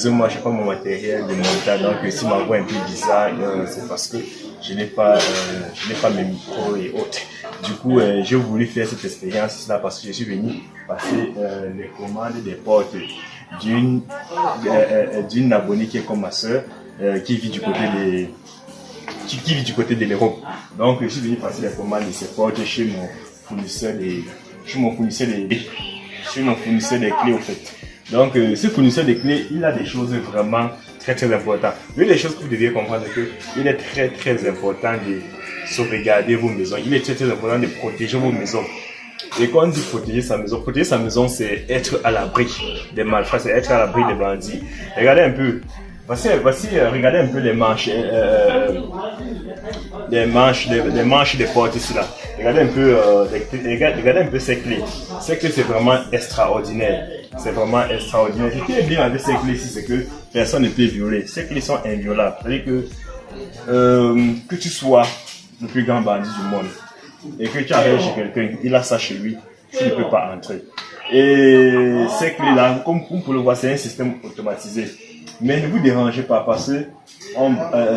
excusez-moi, je n'ai pas mon matériel de montage, donc si ma voix est un peu bizarre, c'est parce que je n'ai pas mes micros et autres. Du coup, j'ai voulu faire cette expérience-là parce que je suis venu passer les commandes des portes d'une abonnée qui est comme ma soeur, qui vit du côté de l'Europe. Donc, je suis venu passer les commandes de ces portes chez mon fournisseur des clés, au fait. Donc, ce fournisseur de clés, il a des choses vraiment très très importantes. L'une des choses que vous devez comprendre, c'est qu'il est très très important de sauvegarder vos maisons. Il est très très important de protéger vos maisons. Et quand on dit protéger sa maison, c'est être à l'abri des malfrats, c'est être à l'abri des bandits. Regardez un peu. Voici, regardez un peu les manches des portes ici là. Regardez un peu ces clés. Ces clés, c'est vraiment extraordinaire. C'est vraiment extraordinaire. Ce qui est bien avec ces clés ici, c'est que personne ne peut violer. Ces clés sont inviolables. C'est-à-dire que tu sois le plus grand bandit du monde et que tu arrives chez quelqu'un, il a ça chez lui, tu ne peux pas entrer. Et ces clés-là, comme vous pouvez le voir, c'est un système automatisé. Mais ne vous dérangez pas parce que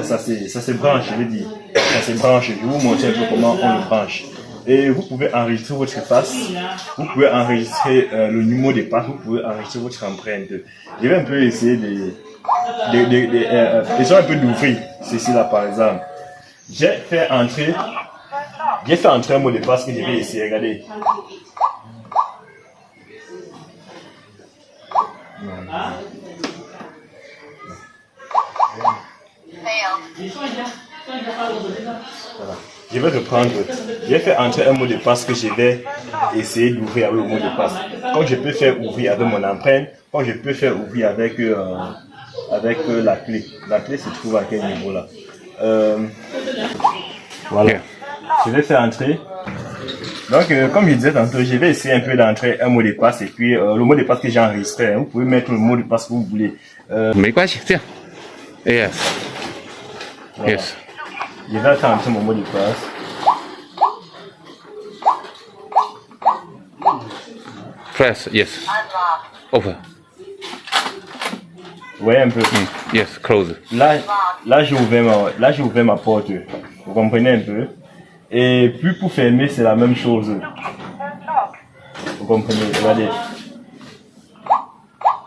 ça se branche, je veux dire. Ça se branche. Je vais vous montrer un peu comment on le branche. Et vous pouvez enregistrer votre passe. Vous pouvez enregistrer le numéro de passe. Vous pouvez enregistrer votre empreinte. Je vais un peu essayer essayer un peu d'ouvrir ceci là par exemple. J'ai fait entrer un mot de passe que je vais essayer. Regardez. Voilà. Je vais reprendre. J'ai fait entrer un mot de passe que je vais essayer d'ouvrir avec le mot de passe. Quand je peux faire ouvrir avec mon empreinte, quand je peux faire ouvrir avec la clé. La clé se trouve à quel niveau là? Voilà. Je vais faire entrer. Donc, comme je disais tantôt, je vais essayer un peu d'entrer un mot de passe et puis le mot de passe que j'ai enregistré. Vous pouvez mettre le mot de passe que vous voulez. 没关系，这样。Yes. Voilà. Yes. Je vais attendre mon mot de passe. Press. Yes. Open. Vous voyez un peu. Yes. Close. Là j'ai ouvert ma porte. Vous comprenez un peu. Et puis pour fermer, c'est la même chose. Vous comprenez. Regardez.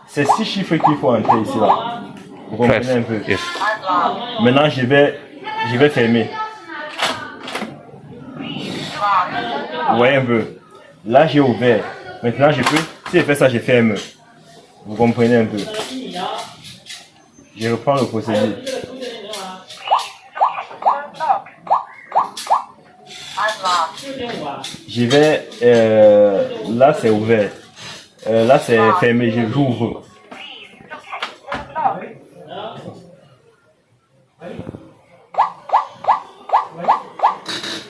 C'est 6 chiffres qu'il faut entrer ici là. Vous comprenez Press. un peu. Yes. Maintenant je vais fermer. Vous voyez un peu. Là j'ai ouvert. Maintenant je peux. Si je fais ça, je ferme. Vous comprenez un peu. Je reprends le procédé. Je vais. Là c'est ouvert. Là c'est fermé. J'ouvre.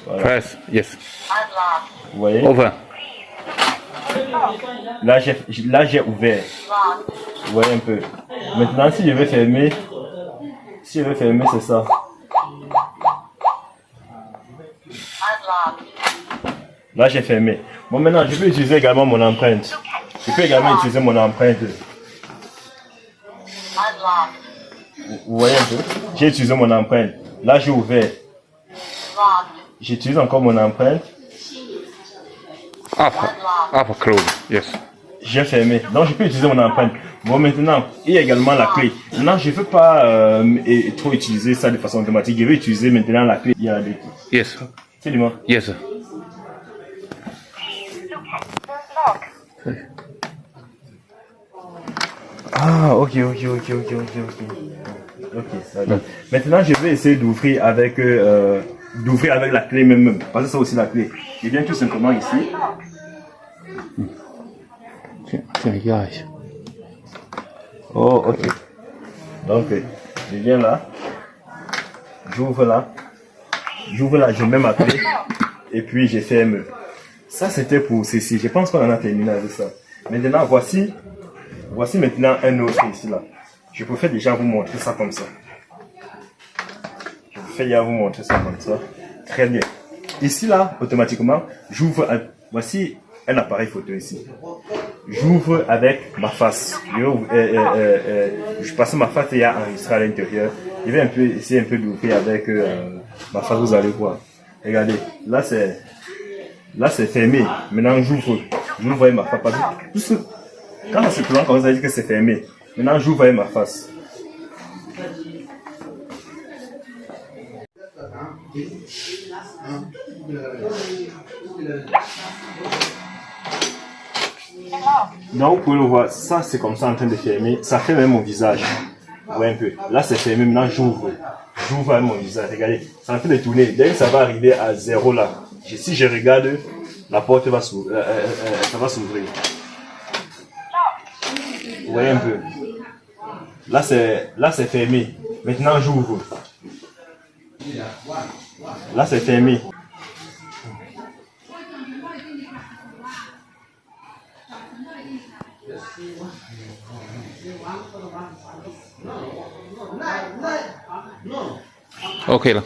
Voilà. Press. Yes. Vous voyez. Open. Là j'ai ouvert. Vous voyez un peu. Maintenant si je vais fermer, c'est ça. Là j'ai fermé. Bon maintenant je peux utiliser également mon empreinte. Je peux également utiliser mon empreinte. Vous voyez un peu. J'ai utilisé mon empreinte. Là j'ai ouvert. J'utilise encore mon empreinte. Up. Close. Yes. J'ai fermé. Donc je peux utiliser mon empreinte. Bon maintenant, il y a également la clé. Maintenant je ne veux pas trop utiliser ça de façon automatique. Je vais utiliser maintenant la clé. Il y a des... Yes. C'est du moins. Yes. Ah ok, ça va. Maintenant je vais essayer d'ouvrir avec la clé même. Parce que c'est aussi la clé. Je viens tout simplement ici. Oh ok. Donc je viens là. J'ouvre là, je mets ma clé et puis je ferme. Ça c'était pour ceci. Je pense qu'on en a terminé avec ça. Maintenant voici maintenant un autre ici là. Je préfère déjà vous montrer ça comme ça. Très bien. Ici là, automatiquement, j'ouvre. Voici un appareil photo ici. j'ouvre avec ma face. Je passe ma face et il y a enregistré à l'intérieur. Je vais essayer un peu d'ouvrir avec ma face, vous allez voir. Regardez, là c'est fermé. Maintenant j'ouvre avec ma face. Quand ça se présente comme ça, dit que c'est fermé. Maintenant j'ouvre avec ma face. Donc vous pouvez le voir, ça c'est comme ça en train de fermer, ça fait même mon visage. Ouais, un peu. Là c'est fermé, maintenant j'ouvre avec mon visage, regardez, c'est en train de tourner, dès que ça va arriver à 0 là, si je regarde, la porte va s'ouvrir, ça va s'ouvrir. Vous voyez un peu. Là c'est fermé, maintenant j'ouvre. Là c'est fermé. OK 了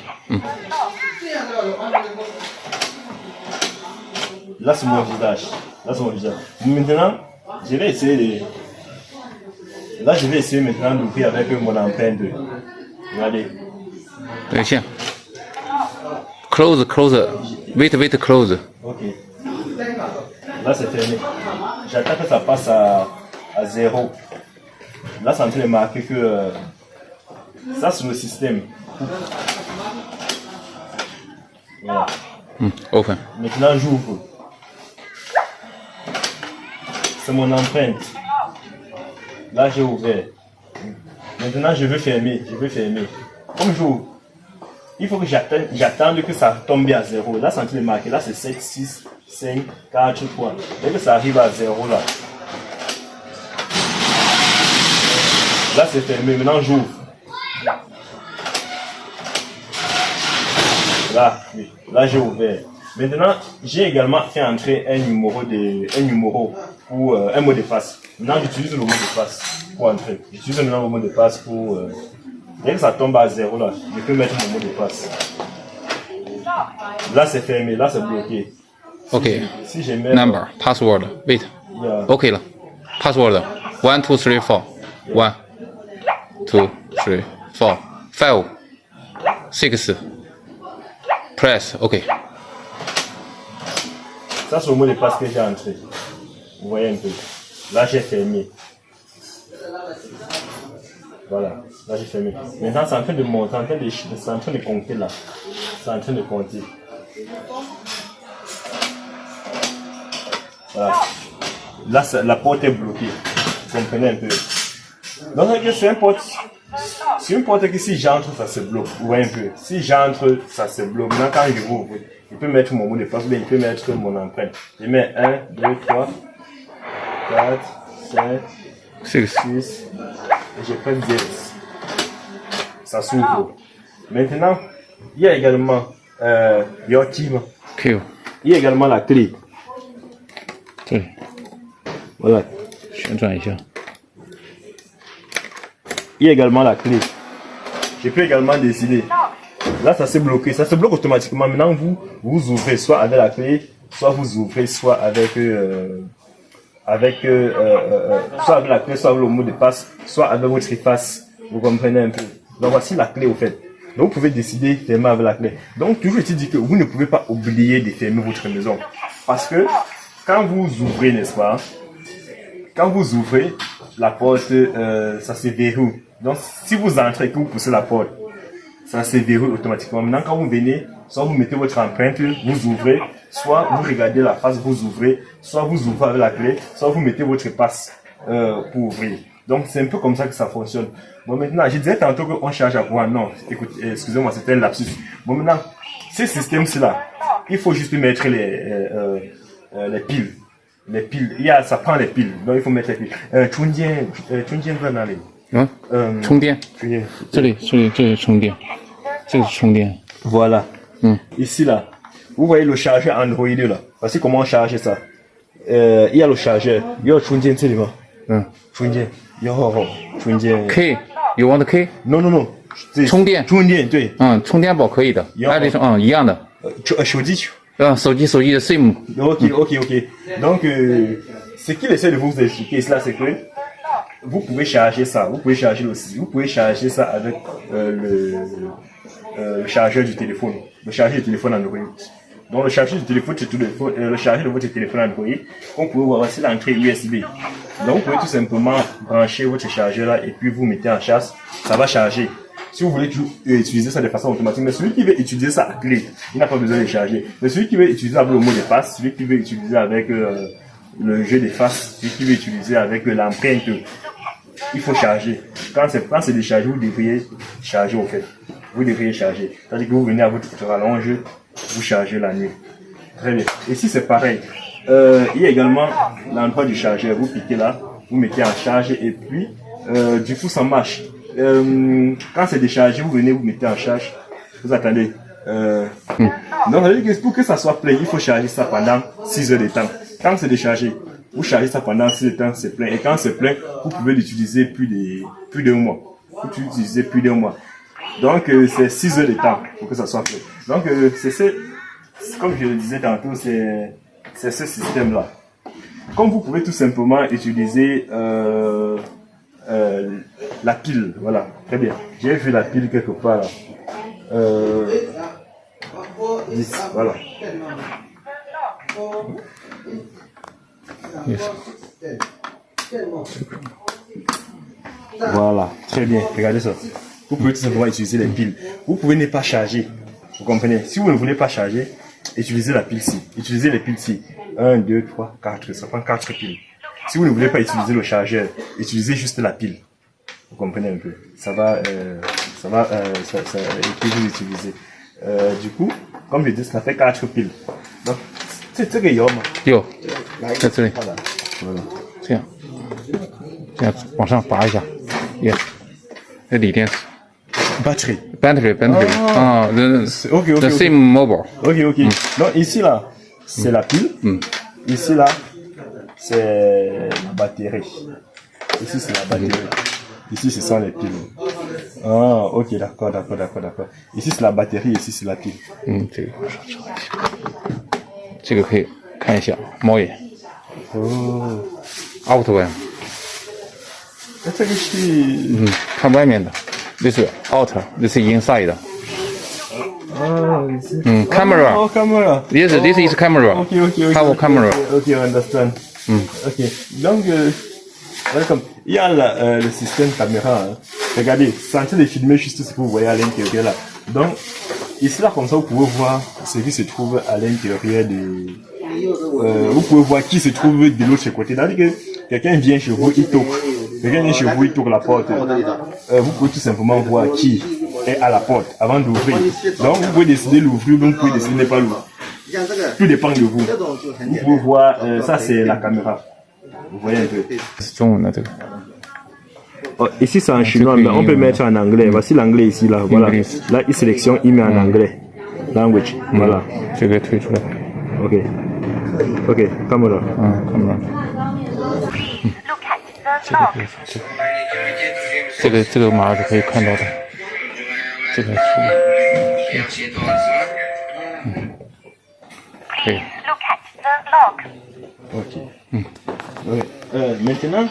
，Là c'est mon visage. Maintenant, je vais essayer de... Là je vais essayer maintenant d'ouvrir avec mon empreinte. Regardez. 对，这样。Close, wait, close. Ok. Là c'est fermé. J'attends que ça passe à 0. Là c'est en train de marquer que ça c'est le système. Voilà. Open. Maintenant j'ouvre. C'est mon empreinte. Là j'ai ouvert. Maintenant je veux fermer. Comme j'ouvre, il faut que j'attende que ça tombe à 0. Là c'est en train de marquer. Là c'est 7, 6, 5, 4, 3. Dès que ça arrive à 0 là. Là c'est fermé. Maintenant j'ouvre. Là j'ai ouvert. Maintenant, j'ai également fait entrer un numéro pour un mot de passe. Maintenant, j'utilise le mot de passe pour entrer. J'utilise maintenant le mot de passe pour... dès que ça tombe à 0 là, je peux mettre mon mot de passe. Là c'est fermé, là c'est bloqué. OK. Si je mets... Number, password, wait. Yeah. OK 了。Password 1 2 3 4 1 2 3 4 5 6 press OK. Ça c'est le mot de passe que j'ai entré. Vous voyez un peu. Là j'ai fermé. Voilà, là j'ai fermé. Maintenant c'est en train de monter, c'est en train de compter là. C'est en train de compter. Voilà. Là la porte est bloquée. Vous comprenez un peu. Donc c'est une porte que si j'entre ça se bloque. Vous voyez un peu. Si j'entre ça se bloque. Maintenant quand je rouvre, je peux mettre mon mot de passe, mais je peux mettre mon empreinte. Je mets 1, 2, 3, 4, 5, 6, et je presse 10. Ça s'ouvre. Maintenant, il y a également your team. Q. Il y a également la clé. 对， Voilà. 旋转一下。 Il y a également la clé. Je peux également décider. Là, ça s'est bloqué. Ça se bloque automatiquement. Maintenant, vous ouvrez soit avec la clé, soit vous ouvrez soit avec soit avec la clé, soit avec le mot de passe, soit avec votre efface. Vous comprenez un peu. Donc, voici la clé au fait. Donc, vous pouvez décider de fermer avec la clé. Donc, toujours est-il dit que vous ne pouvez pas oublier de fermer votre maison. Parce que quand vous ouvrez, n'est-ce pas? Quand vous ouvrez, la porte, ça se verrouille. Donc, si vous entrez et que vous poussez la porte, ça se verrouille automatiquement. Maintenant, quand vous venez, soit vous mettez votre empreinte, vous ouvrez, soit vous regardez la face, vous ouvrez, soit vous ouvrez avec la clé, soit vous mettez votre passe pour ouvrir. Donc, c'est un peu comme ça que ça fonctionne. Bon, maintenant, je disais tantôt qu'on charge à courant. Non, écoutez, excusez-moi, c'était un lapsus. Bon, maintenant, ce système-là, il faut juste mettre les piles. Les piles, ça prend les piles, donc il faut mettre les piles. 充电在哪里？充电。这里是充电，这个是充电。 Voilà. Ici là, vous voyez le chargeur Android là. Voici comment on charge ça. Il y a le chargeur. Il y a 充电这里吗？充电。充电。K, you want K? No. 充电。对。充电宝可以的。爱立信一样的。手机。手机的 SIM。 Ok. Donc ce qu'il essaie de vous expliquer, c'est que vous pouvez charger ça, vous pouvez charger aussi, vous pouvez charger ça avec le chargeur du téléphone, le chargeur du téléphone Android. Donc le chargeur du téléphone, le chargeur de votre téléphone Android, on peut voir aussi l'entrée USB. Donc vous pouvez tout simplement brancher votre chargeur là et puis vous mettez en charge, ça va charger. Si vous voulez utiliser ça de façon automatique, mais celui qui veut utiliser ça à clé, il n'a pas besoin de charger. Mais celui qui veut utiliser avec le mot de passe, celui qui veut utiliser avec le jeu de face, celui qui veut utiliser avec l'empreinte, il faut charger. Quand c'est déchargé, vous devriez charger au fait. Vous devriez charger. C'est-à-dire que vous venez à votre rallonge, vous chargez la nuit. Très bien. Ici c'est pareil. Il y a également l'endroit du chargeur. Vous cliquez là, vous mettez en charge et puis du coup ça marche. Quand c'est déchargé, vous venez, vous mettez en charge. Vous attendez. Donc pour que ça soit plein, il faut charger ça pendant 6 heures de temps. Quand c'est déchargé, vous chargez ça pendant 6 heures de temps, c'est plein. Et quand c'est plein, vous pouvez l'utiliser plus d'un mois. Vous pouvez l'utiliser plus d'un mois. Donc c'est 6 heures de temps pour que ça soit plein. Donc comme je le disais tantôt, c'est ce système-là. Comme vous pouvez tout simplement utiliser la pile, voilà, très bien. J'ai vu la pile quelque part là. 10, voilà. Yes. Voilà, très bien, regardez ça. Vous pouvez tout simplement utiliser les piles. Vous pouvez ne pas charger, vous comprenez. Si vous ne voulez pas charger, utilisez la pile-ci. Utilisez les piles-ci. 1, 2, 3, 4, ça prend 4 piles. Si vous ne voulez pas utiliser le chargeur, utilisez juste la pile. Vous comprenez un peu. Ça va et puis vous utilisez. Du coup, comme je dis, ça fait 4 piles. Donc, c'est这个有吗？有，在这里，voilà. 这样往上拔一下，yes，这锂电池 Batterie. ，battery，啊 OK, the same mobile， OK. Donc ici là, c'est la pile. Ici là, c'est la batterie. Ici c'est la batterie. Ici ce sont les piles. Ah, OK, d'accord. Ici c'est la batterie, ici c'est la pile. 这个往上插一下，这个可以看一下猫眼 Oh. ，out one，这个是看外面的，this is out，this is inside，camera， Oh, camera. yes this is camera， OK. have camera， OK, understand. OK. Donc, welcome. Il y a le système caméra. Hein. Regardez, c'est en train de filmer juste ce que vous voyez à l'intérieur là. Donc, ici là, comme ça, vous pouvez voir ce qui se trouve à l'intérieur de... vous pouvez voir qui se trouve de l'autre côté. C'est-à-dire que quelqu'un vient chez vous, il toque. Quelqu'un vient chez vous, il toque la porte. Vous pouvez tout simplement voir qui est à la porte avant d'ouvrir. Donc, vous pouvez décider de l'ouvrir, donc vous pouvez décider de ne pas l'ouvrir. Tout dépend de vous. Vous pouvez voir, ça c'est la caméra. Vous voyez un peu. 是中文的这个 Oh, ici c'est en chinois, mais on peut mettre en anglais. Voici l'anglais ici, là. Voilà. Là, il sélectionne, il met en anglais. Language. Voilà. 这个推出来， OK, caméra. camera，这个马上是可以看到的，这个是，可以。 OK. Maintenant,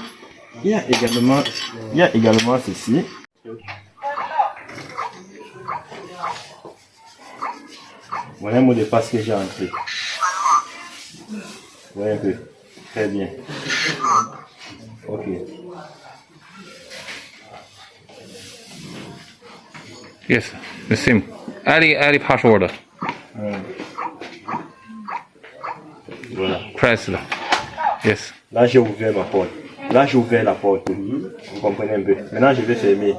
il y a également ceci. Voilà un mot de passe que j'ai entré. Voyez un peu. Très bien. OK. Yes, the same. Any password. Voilà. Press. Yes. Là, j'ai ouvert ma porte. Là, j'ai ouvert la porte. Vous comprenez un peu. Maintenant, je vais fermer.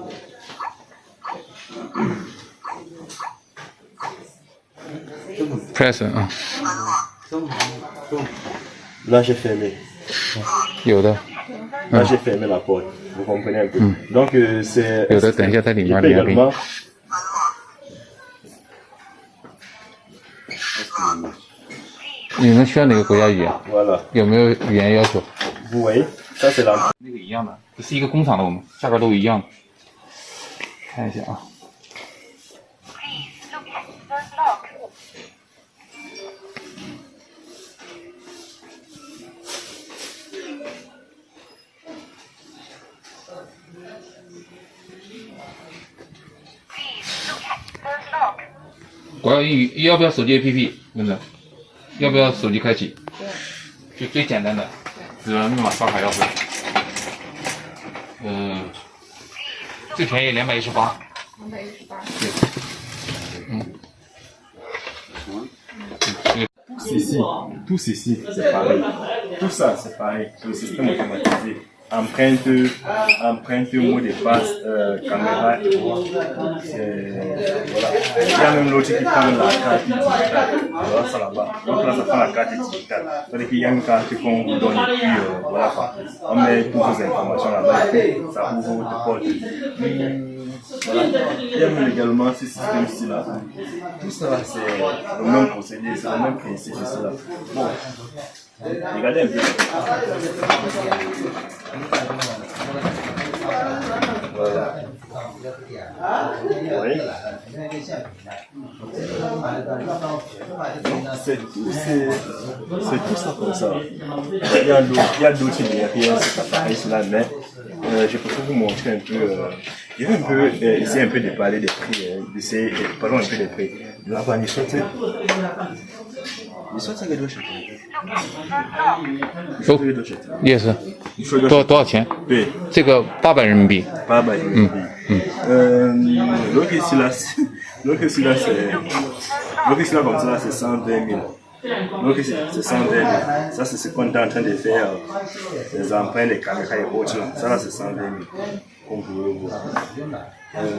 Press. Là, j'ai fermé. 有的， Là, j'ai fermé la porte. Vous comprenez un peu. Donc, c'est... 有的，等一下在里 Je 面 peux 里面给你。 également... 你们需要哪个国家语言？ Voilà. 有没有语言要求？ Vous voyez? Ça, c'est la... 那个一样的，这是一个工厂的，我们价格都一样的。看一下啊， Là, 国家英语要不要手机 APP？ 文子，要不要手机开启？就最简单的，指纹密码刷卡要会。最便宜218。218。对。Tout ceci, c'est pareil. Tout ça, c'est pareil. Le système automatisé. Empreinte, mot de passe, caméra et voix. Voilà. Il y a même l'autre qui prend la carte digitale. Voilà, ça là-bas. Donc là, ça prend la carte digitale. C'est-à-dire qu'il y a une carte qu'on vous donne et puis voilà quoi. On met toutes vos informations là-bas et puis ça ouvre votre porte. Voilà. Il y a même également ce système-ci là. Tout ça là, c'est le même procédé, c'est le même principe ici là. Bon. Regardez un peu. Voilà. Oui. C'est tout ça comme ça. Il y a d'autres derrière cet appareil-là, mais je peux vous montrer un peu. Je vais un peu essayer un peu de parler des prix, d'essayer parlons un peu des prix. Là, on y saute. Il saute ça que doit chercher. 收也是多少钱？对，这个800人民币。800人民币。l'autre ici là, comme ça, c'est 120 000. Donc c'est 120 000. Ça c'est ce qu'on est en train de faire, les empreintes, les caméras et autres là. Ça là c'est 120 000. Comme vous pouvez voir.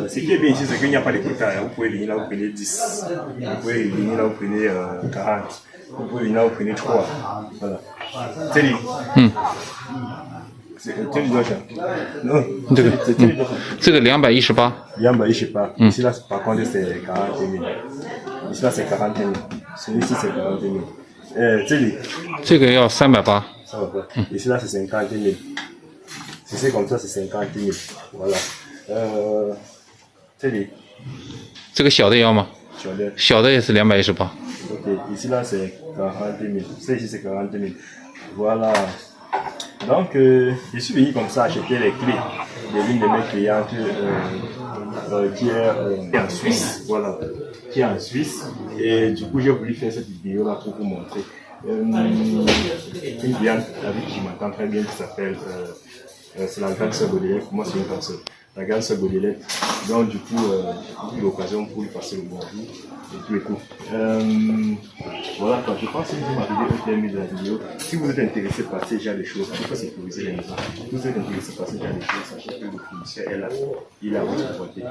Ce qui est bien ici, c'est qu'il n'y a pas de quota. Vous pouvez venir là, vous prenez 10. Vous pouvez venir là, vous prenez 40. Vous pouvez venir là, vous prenez 3. Voilà. C'est lui. C'est lui d'autre. Non. C'est que 218。218. Ici là, par contre, c'est 40 000. Ici là, c'est 40 000. Celui-ci, c'est 40 000. C'est lui. 这个要380。Ici là, c'est 50 000. Si c'est comme ça, c'est 50 000. Voilà. 这里，这个小的要吗？小的也是218。Ok, ici là c'est 40 000. Ça ici c'est 40 000. Voilà. Donc, je suis venu comme ça acheter les clés de l'une de mes clientes qui est en Suisse. Voilà. Qui est en Suisse. Et du coup, j'ai voulu faire cette vidéo là pour vous montrer. Une cliente avec qui m'entend très bien qui s'appelle. C'est la grande sœur Baudelaire. Pour moi, c'est une grande sœur. La grande sœur Baudelaire. Donc, du coup, j'ai eu l'occasion pour lui passer le bonjour et tout et tout. Voilà quoi. Je pense que vous m'avez terminé de la vidéo. Si vous êtes intéressé par ces genres de choses, il faut sécuriser les maisons. Si vous êtes intéressé par ces genres de choses, sachez que le fournisseur est là. Il est à votre portée.